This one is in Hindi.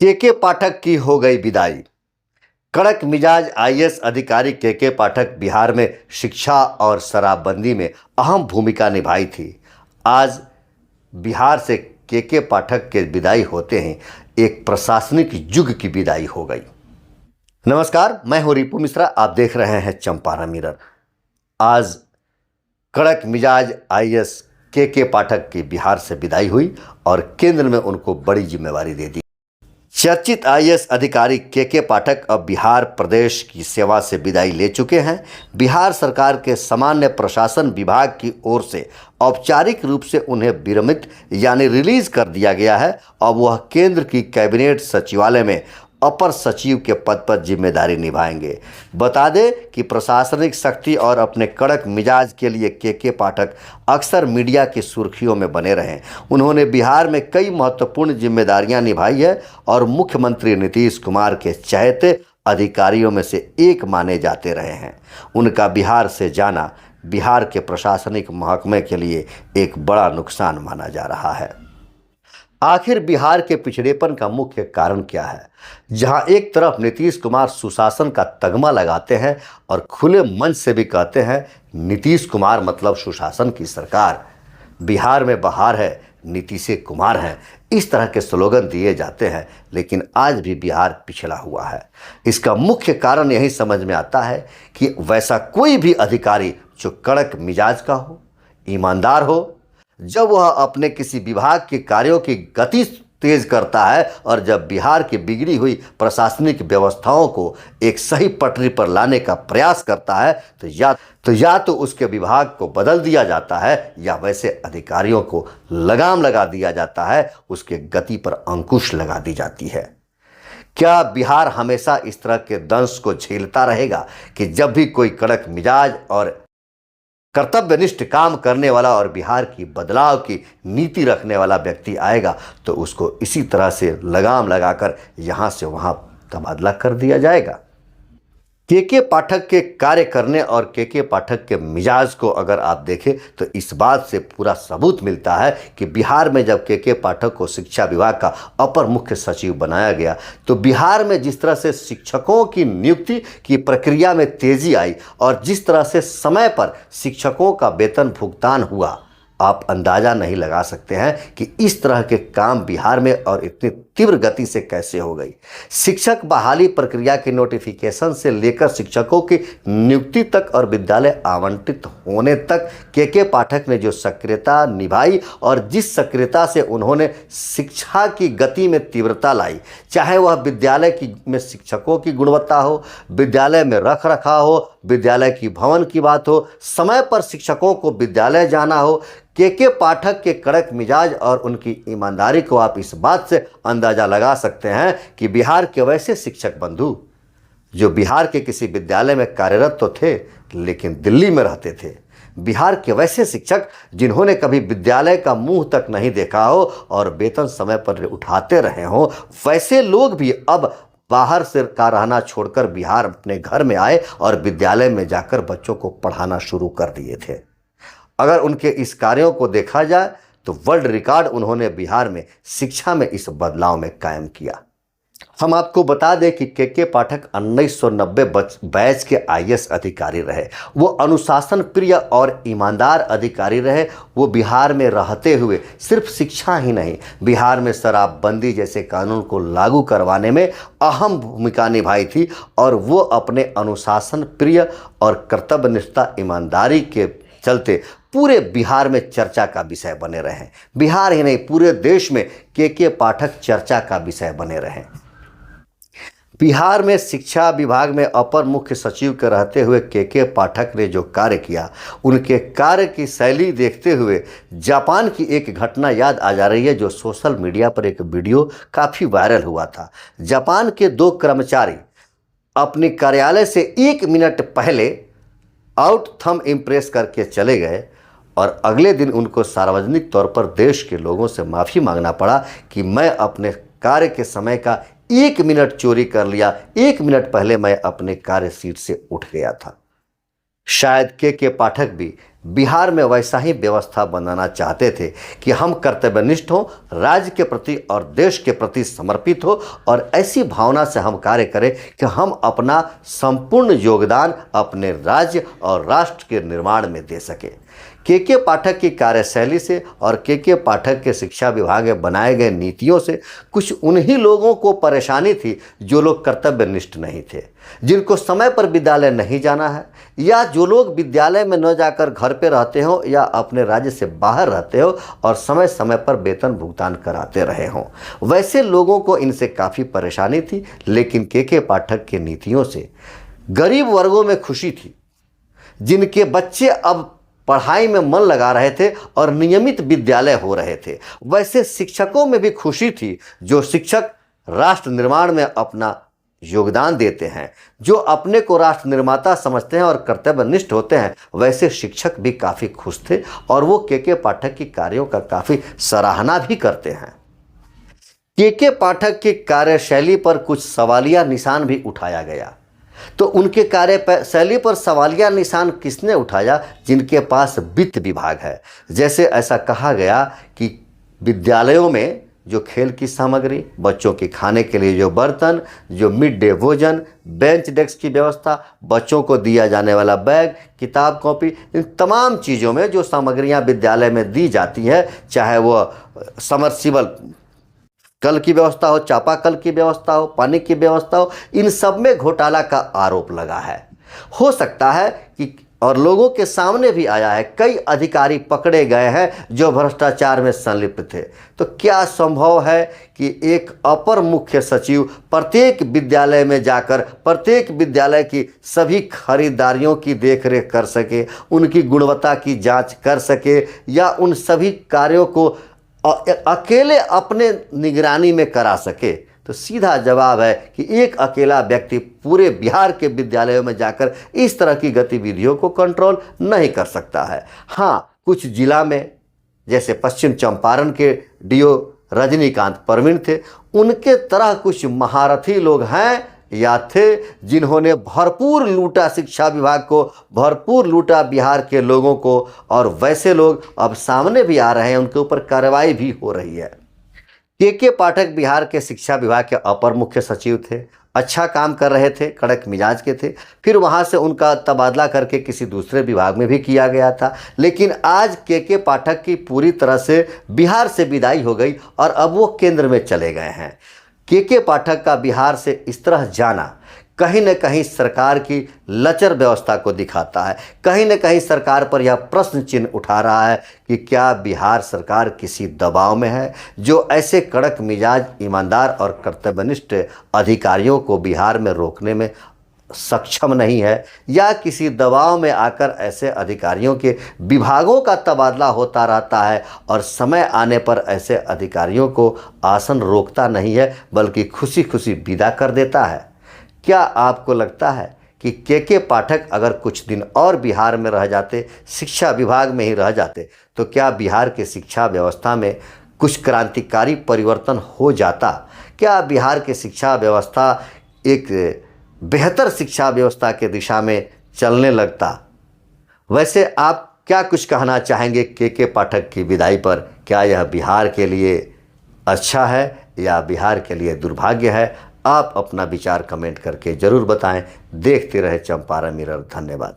के पाठक की हो गई विदाई। कड़क मिजाज आईएएस अधिकारी के पाठक बिहार में शिक्षा और शराबबंदी में अहम भूमिका निभाई थी। आज बिहार से के पाठक के विदाई होते हैं एक प्रशासनिक युग की विदाई हो गई। नमस्कार, मैं हूं रिपु मिश्रा, आप देख रहे हैं चंपारण मिरर। आज कड़क मिजाज आईएएस के पाठक की बिहार से विदाई हुई और केंद्र में उनको बड़ी जिम्मेवारी दे दी। चर्चित आईएएस अधिकारी के पाठक अब बिहार प्रदेश की सेवा से विदाई ले चुके हैं। बिहार सरकार के सामान्य प्रशासन विभाग की ओर से औपचारिक रूप से उन्हें विरमित यानी रिलीज कर दिया गया है। अब वह केंद्र की कैबिनेट सचिवालय में अपर सचिव के पद पर जिम्मेदारी निभाएंगे। बता दें कि प्रशासनिक शक्ति और अपने कड़क मिजाज के लिए के पाठक अक्सर मीडिया की सुर्खियों में बने रहे। उन्होंने बिहार में कई महत्वपूर्ण जिम्मेदारियां निभाई है और मुख्यमंत्री नीतीश कुमार के चहेते अधिकारियों में से एक माने जाते रहे हैं। उनका बिहार से जाना बिहार के प्रशासनिक महकमे के लिए एक बड़ा नुकसान माना जा रहा है। आखिर बिहार के पिछड़ेपन का मुख्य कारण क्या है? जहां एक तरफ नीतीश कुमार सुशासन का तगमा लगाते हैं और खुले मंच से भी कहते हैं नीतीश कुमार मतलब सुशासन की सरकार, बिहार में बहार है, नीतीश कुमार हैं, इस तरह के स्लोगन दिए जाते हैं, लेकिन आज भी बिहार पिछड़ा हुआ है। इसका मुख्य कारण यही समझ में आता है कि वैसा कोई भी अधिकारी जो कड़क मिजाज का हो, ईमानदार हो, जब वह अपने किसी विभाग के कार्यों की गति तेज करता है और जब बिहार की बिगड़ी हुई प्रशासनिक व्यवस्थाओं को एक सही पटरी पर लाने का प्रयास करता है तो या तो उसके विभाग को बदल दिया जाता है या वैसे अधिकारियों को लगाम लगा दिया जाता है, उसके गति पर अंकुश लगा दी जाती है। क्या बिहार हमेशा इस तरह के दंश को झेलता रहेगा कि जब भी कोई कड़क मिजाज और कर्तव्यनिष्ठ काम करने वाला और बिहार की बदलाव की नीति रखने वाला व्यक्ति आएगा तो उसको इसी तरह से लगाम लगाकर यहाँ से वहाँ तबादला कर दिया जाएगा? के पाठक के कार्य करने और के पाठक के मिजाज को अगर आप देखें तो इस बात से पूरा सबूत मिलता है कि बिहार में जब के पाठक को शिक्षा विभाग का अपर मुख्य सचिव बनाया गया तो बिहार में जिस तरह से शिक्षकों की नियुक्ति की प्रक्रिया में तेजी आई और जिस तरह से समय पर शिक्षकों का वेतन भुगतान हुआ, आप अंदाजा नहीं लगा सकते हैं कि इस तरह के काम बिहार में और इतनी तीव्र गति से कैसे हो गई। शिक्षक बहाली प्रक्रिया के नोटिफिकेशन से लेकर शिक्षकों की नियुक्ति तक और विद्यालय आवंटित होने तक के पाठक ने जो सक्रियता निभाई और जिस सक्रियता से उन्होंने शिक्षा की गति में तीव्रता लाई, चाहे वह विद्यालय में शिक्षकों की गुणवत्ता हो, विद्यालय में रख रखाव हो, विद्यालय की भवन की बात हो, समय पर शिक्षकों को विद्यालय जाना हो, के पाठक के कड़क मिजाज और उनकी ईमानदारी को आप इस बात से अंदाजा लगा सकते हैं कि बिहार के वैसे शिक्षक बंधु जो बिहार के किसी विद्यालय में कार्यरत तो थे लेकिन दिल्ली में रहते थे, बिहार के वैसे शिक्षक जिन्होंने कभी विद्यालय का मुंह तक नहीं देखा हो और वेतन समय पर उठाते रहे हो, वैसे लोग भी अब बाहर से का रहना छोड़कर बिहार अपने घर में आए और विद्यालय में जाकर बच्चों को पढ़ाना शुरू कर दिए थे। अगर उनके इस कार्यों को देखा जाए तो वर्ल्ड रिकॉर्ड उन्होंने बिहार में शिक्षा में इस बदलाव में कायम किया। हम आपको बता दें कि के पाठक 1990 बैच के आईएएस अधिकारी रहे। वो अनुशासन प्रिय और ईमानदार अधिकारी रहे। वो बिहार में रहते हुए सिर्फ शिक्षा ही नहीं, बिहार में शराबबंदी जैसे कानून को लागू करवाने में अहम भूमिका निभाई थी और वो अपने अनुशासन प्रिय और कर्तव्यनिष्ठता ईमानदारी के चलते पूरे बिहार में चर्चा का विषय बने रहे। बिहार ही नहीं, पूरे देश में के पाठक चर्चा का विषय बने रहे। बिहार में शिक्षा विभाग में अपर मुख्य सचिव के रहते हुए के पाठक ने जो कार्य किया, उनके कार्य की शैली देखते हुए जापान की एक घटना याद आ जा रही है जो सोशल मीडिया पर एक वीडियो काफ़ी वायरल हुआ था। जापान के 2 कर्मचारी अपने कार्यालय से 1 मिनट पहले आउट थंब इम्प्रेस करके चले गए और अगले दिन उनको सार्वजनिक तौर पर देश के लोगों से माफ़ी मांगना पड़ा कि मैं अपने कार्य के समय का 1 मिनट चोरी कर लिया, 1 मिनट पहले मैं अपने कार्य सीट से उठ गया था। शायद के पाठक भी बिहार में वैसा ही व्यवस्था बनाना चाहते थे कि हम कर्तव्यनिष्ठ हों, राज्य के प्रति और देश के प्रति समर्पित हो और ऐसी भावना से हम कार्य करें कि हम अपना संपूर्ण योगदान अपने राज्य और राष्ट्र के निर्माण में दे सकें। के पाठक की कार्यशैली से और के पाठक के शिक्षा विभाग में बनाए गए नीतियों से कुछ उन्हीं लोगों को परेशानी थी जो लोग कर्तव्यनिष्ठ नहीं थे, जिनको समय पर विद्यालय नहीं जाना है, या जो लोग विद्यालय में न जाकर घर पे रहते हो या अपने राज्य से बाहर रहते हो और समय समय पर वेतन भुगतान कराते रहे हों। वैसे लोगों को इनसे काफ़ी परेशानी थी, लेकिन के पाठक की नीतियों से गरीब वर्गों में खुशी थी, जिनके बच्चे अब पढ़ाई में मन लगा रहे थे और नियमित विद्यालय हो रहे थे। वैसे शिक्षकों में भी खुशी थी, जो शिक्षक राष्ट्र निर्माण में अपना योगदान देते हैं, जो अपने को राष्ट्र निर्माता समझते हैं और कर्तव्यनिष्ठ होते हैं। वैसे शिक्षक भी काफ़ी खुश थे और वो के पाठक की कार्यों का काफ़ी सराहना भी करते हैं। के पाठक की कार्यशैली पर कुछ सवालिया निशान भी उठाया गया। तो उनके कार्यशैली पर सवालिया निशान किसने उठाया? जिनके पास वित्त विभाग है। जैसे ऐसा कहा गया कि विद्यालयों में जो खेल की सामग्री, बच्चों के खाने के लिए जो बर्तन, जो मिड डे भोजन, बेंच डेस्क की व्यवस्था, बच्चों को दिया जाने वाला बैग, किताब कॉपी, इन तमाम चीज़ों में जो सामग्रियां विद्यालय में दी जाती है, चाहे वो समरसिबल कल की व्यवस्था हो, चापाकल की व्यवस्था हो, पानी की व्यवस्था हो, इन सब में घोटाला का आरोप लगा है। हो सकता है कि और लोगों के सामने भी आया है, कई अधिकारी पकड़े गए हैं जो भ्रष्टाचार में संलिप्त थे। तो क्या संभव है कि एक अपर मुख्य सचिव प्रत्येक विद्यालय में जाकर प्रत्येक विद्यालय की सभी खरीदारियों की देखरेख कर सके, उनकी गुणवत्ता की जांच कर सके, या उन सभी कार्यों को अकेले अपने निगरानी में करा सके? तो सीधा जवाब है कि एक अकेला व्यक्ति पूरे बिहार के विद्यालयों में जाकर इस तरह की गतिविधियों को कंट्रोल नहीं कर सकता है। हाँ, कुछ जिला में जैसे पश्चिम चंपारण के डीओ रजनीकांत परवीन थे, उनके तरह कुछ महारथी लोग हैं या थे जिन्होंने भरपूर लूटा शिक्षा विभाग को, भरपूर लूटा बिहार के लोगों को, और वैसे लोग अब सामने भी आ रहे हैं, उनके ऊपर कार्रवाई भी हो रही है। के पाठक बिहार के शिक्षा विभाग के अपर मुख्य सचिव थे, अच्छा काम कर रहे थे, कड़क मिजाज के थे। फिर वहां से उनका तबादला करके किसी दूसरे विभाग में भी किया गया था। लेकिन आज के पाठक की पूरी तरह से बिहार से विदाई हो गई और अब वो केंद्र में चले गए हैं। के पाठक का बिहार से इस तरह जाना कहीं न कहीं सरकार की लचर व्यवस्था को दिखाता है। कहीं न कहीं सरकार पर यह प्रश्न चिन्ह उठा रहा है कि क्या बिहार सरकार किसी दबाव में है, जो ऐसे कड़क मिजाज, ईमानदार और कर्तव्यनिष्ठ अधिकारियों को बिहार में रोकने में सक्षम नहीं है, या किसी दबाव में आकर ऐसे अधिकारियों के विभागों का तबादला होता रहता है और समय आने पर ऐसे अधिकारियों को आसन रोकता नहीं है, बल्कि खुशी खुशी विदा कर देता है। क्या आपको लगता है कि के पाठक अगर कुछ दिन और बिहार में रह जाते, शिक्षा विभाग में ही रह जाते, तो क्या बिहार की शिक्षा व्यवस्था में कुछ क्रांतिकारी परिवर्तन हो जाता? क्या बिहार की शिक्षा व्यवस्था एक बेहतर शिक्षा व्यवस्था के दिशा में चलने लगता? वैसे आप क्या कुछ कहना चाहेंगे के पाठक की विदाई पर? क्या यह बिहार के लिए अच्छा है या बिहार के लिए दुर्भाग्य है? आप अपना विचार कमेंट करके ज़रूर बताएं। देखते रहे चंपारण मिरर। धन्यवाद।